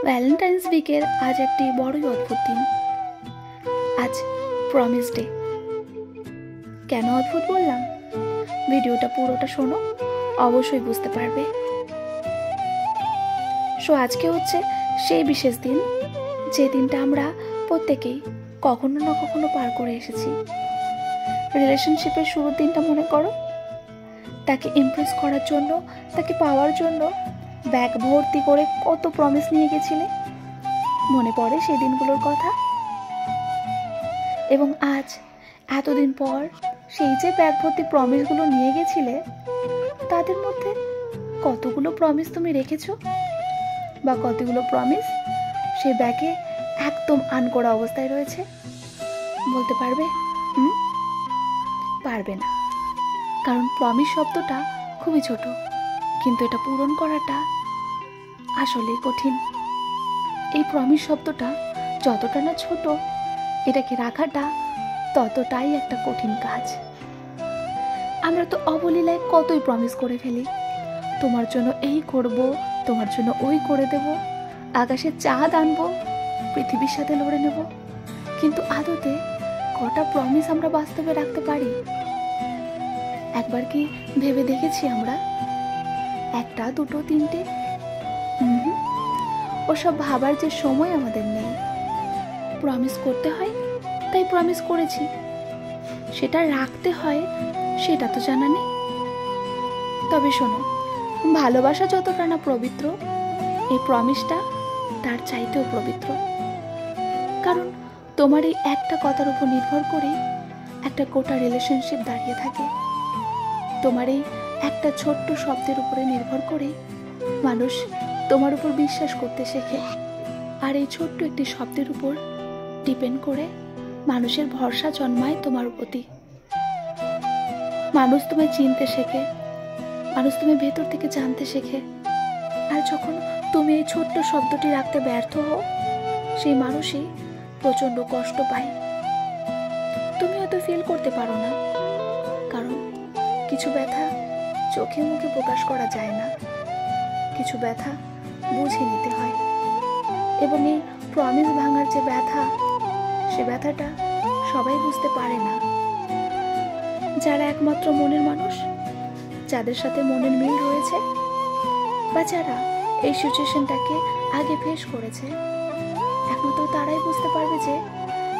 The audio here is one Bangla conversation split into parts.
ভ্যালেন্টাইন্স উইকের আজ একটি বড়ই অদ্ভুত দিন। আজ প্রমিস ডে। কেন অদ্ভুত বললাম, ভিডিওটা পুরোটা শোনো, অবশ্যই বুঝতে পারবে। আজকে হচ্ছে সেই বিশেষ দিন, যে দিনটা আমরা প্রত্যেকেই কখনো না কখনো পার করে এসেছি। রিলেশনশিপের শুরুর দিনটা মনে করো, তাকে ইমপ্রেস করার জন্য, তাকে পাওয়ার জন্য ব্যাগ ভর্তি করে কত প্রমিস নিয়ে গেছিলে। মনে পড়ে সেই দিনগুলোর কথা? এবং আজ এতদিন পর সেই যে ব্যাগ ভর্তি প্রমিসগুলো নিয়ে গেছিলে, তাদের মধ্যে কতগুলো প্রমিস তুমি রেখেছো, বা কতগুলো প্রমিস সেই ব্যাগে একদম আনকোড়া অবস্থায় রয়েছে? বলতে পারবে? পারবে না, কারণ প্রমিস শব্দটা খুবই ছোট, কিন্তু এটা পূরণ করাটা আসলে কঠিন। এই প্রমিস শব্দটা যতটা না ছোট, এটাকে রাখাটা ততটাই একটা কঠিন কাজ। আমরা তো অবলীলায় কতই প্রমিস করে ফেলি, তোমার জন্য এই করব, তোমার জন্য ওই করে দেব, আকাশে চাঁদ আনবো, পৃথিবীর সাথে লড়ে নেব। কিন্তু আদতে কটা প্রমিস আমরা বাস্তবে রাখতে পারি? একবার কি ভেবে দেখেছি আমরা? একটা, দুটো, তিনটে? ওসব ভাবার যে সময় আমাদের নেই। প্রমিস করতে হয় তাই প্রমিস করেছি, সেটা রাখতে হয় সেটা তো জানা নেই। তবে শোনো, ভালোবাসা যতটা না পবিত্র, এই প্রমিসটা তার চাইতেও পবিত্র। কারণ তোমার এই একটা কথার উপর নির্ভর করে একটা গোটা রিলেশনশিপ দাঁড়িয়ে থাকে। তোমার এই একটা ছোট্ট শব্দের উপরে নির্ভর করে মানুষ তোমার উপর বিশ্বাস করতে শেখে। আর এই ছোট্ট একটি শব্দের উপর ডিপেন্ড করে মানুষের ভরসা জন্মায় তোমার প্রতি। মানুষ তোমায় চিনতে শেখে, মানুষ তুমি ভেতর থেকে জানতে শেখে। আর যখন তুমি এই ছোট্ট শব্দটি রাখতে ব্যর্থ হও, সেই মানুষই প্রচন্ড কষ্ট পায়। তুমি হয়তো ফিল করতে পারো না, কারণ কিছু ব্যথা চোখে মুখে প্রকাশ করা যায় না, কিছু ব্যথা বুঝে নিতে হয়। এবং এই প্রমিস ভাঙার যে ব্যথা, সে ব্যথাটা সবাই বুঝতে পারে না। যারা একমাত্র মনের মানুষ, যাদের সাথে মনের মিল রয়েছে, বা যারা এই সিচুয়েশনটাকে আগে ফেস করেছে, একমাত্র তারাই বুঝতে পারবে যে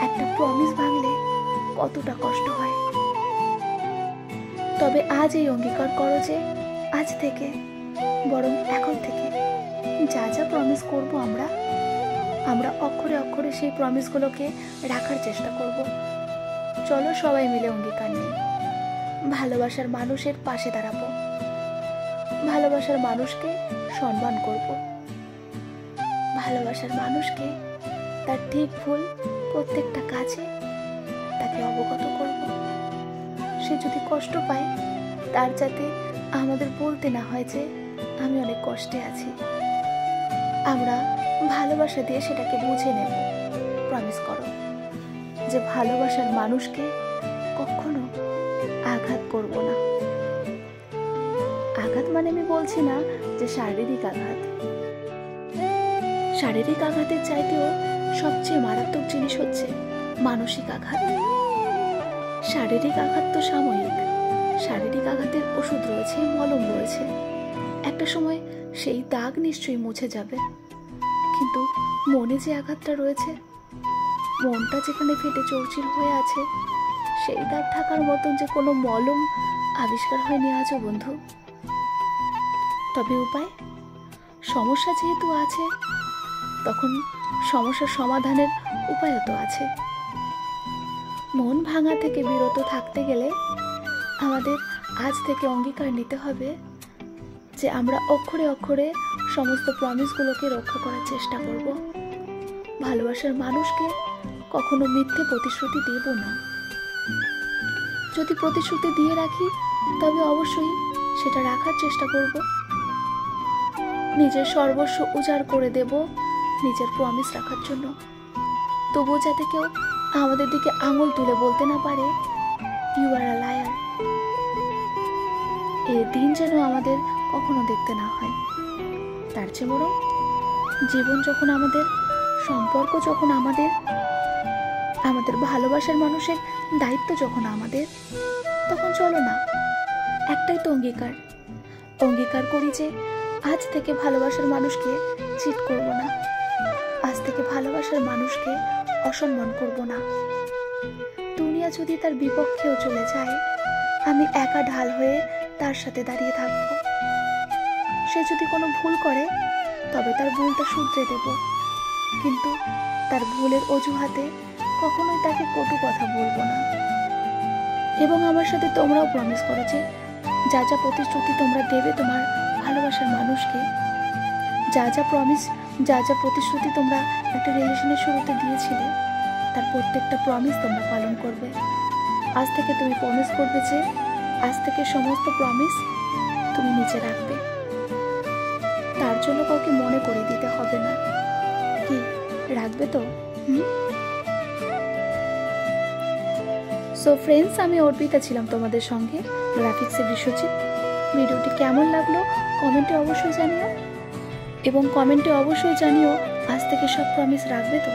একটা প্রমিস ভাঙলে কতটা কষ্ট হয়। তবে আজ এই অঙ্গীকার করো যে আজ থেকে, বরং এখন থেকে যা যা প্রমিস করব আমরা অক্ষরে অক্ষরে সেই প্রমিসগুলোকে রাখার চেষ্টা করব। চলো সবাই মিলে অঙ্গীকার নিই, ভালোবাসার মানুষের পাশে দাঁড়াবো, ভালোবাসার মানুষকে সম্মান করব, ভালোবাসার মানুষকে তার ঠিক ভুল প্রত্যেকটা কাজে তাকে অবগত করব। সে যদি কষ্ট পায়, তার যাতে আমাদের বলতে না হয় যে আমি অনেক কষ্টে আছি। আমরা ভালোবাসা দিয়ে সেটাকে বুঝে নেব। প্রমিস করো যে ভালোবাসার মানুষকে কখনো আঘাত করব না। আঘাত মানে আমি বলছি না যে শারীরিক আঘাত। শারীরিক আঘাতের চাইতেও সবচেয়ে মারাত্মক জিনিস হচ্ছে মানসিক আঘাত। শারীরিক আঘাত তো সাময়িক, শারীরিক আঘাতের ওষুধ রয়েছে, মলম রয়েছে, একটা সময় সেই দাগ নিশ্চয়ই মুছে যাবে। কিন্তু মনে যে আঘাতটা রয়েছে, মনটা যেখানে ফেটে চৌচির হয়ে আছে, সেই দাগ ঢাকার মতন যে কোনো মলম আবিষ্কার হয়নি আজও বন্ধু। তবে উপায়, সমস্যা যেহেতু আছে, তখন সমস্যার সমাধানের উপায়ও তো আছে। মন ভাঙা থেকে বিরত থাকতে গেলে আমাদের আজ থেকে অঙ্গীকার নিতে হবে যে আমরা অক্ষরে অক্ষরে সমস্ত প্রমিসগুলোকে রক্ষা করার চেষ্টা করব। ভালোবাসার মানুষকে কখনো মিথ্যে প্রতিশ্রুতি দেব না। যদি প্রতিশ্রুতি দিয়ে রাখি, তবে অবশ্যই সেটা রাখার চেষ্টা করব। নিজের সর্বস্ব উজাড় করে দেব নিজের প্রমিস রাখার জন্য। তবুও যাতে কেউ আমাদের দিকে আঙুল তুলে বলতে না পারে ইউ আর আ লায়ার। এই দিন যেন আমাদের কখনো দেখতে না হয়। তার চেয়ে বরং জীবন যখন আমাদের, সম্পর্ক যখন আমাদের, আমাদের ভালোবাসার মানুষের দায়িত্ব যখন আমাদের, তখন চলো না, একটাই তো অঙ্গীকার করি যে আজ থেকে ভালোবাসার মানুষকে চিট করব না, আজ থেকে ভালোবাসার মানুষকে অসম্মান করব না। দুনিয়া যদি তার বিপক্ষেও চলে যায়, আমি একা ঢাল হয়ে তার সাথে দাঁড়িয়ে থাকব। সে যদি কোনো ভুল করে, তবে তার ভুলটা শুধরে দেব, কিন্তু তার ভুলের অজুহাতে কখনোই তাকে কটু কথা বলবো না। এবং আমার সাথে তোমরাও প্রমিস করো যে যা যা প্রতিশ্রুতি তোমরা দেবে তোমার ভালোবাসার মানুষকে, যা যা প্রতিশ্রুতি তোমরা একটা রিলেশনের শুরুতে দিয়েছিলে, তার প্রত্যেকটা প্রমিস তোমরা পালন করবে। আজ থেকে তুমি প্রমিস করবে যে আজ থেকে সমস্ত প্রমিস তুমি নিচে রাখবে, তার জন্য কাউকে মনে করে দিতে হবে না। কি রাখবে তো? সো ফ্রেন্ডস, আমি অর্পিতা ছিলাম তোমাদের সঙ্গে, গ্রাফিক্সের বিশ্বজিৎ। ভিডিওটি কেমন লাগলো কমেন্টে অবশ্যই জানিও, এবং কমেন্টে অবশ্যই জানিও আজ থেকে সব প্রমিস রাখবে তো।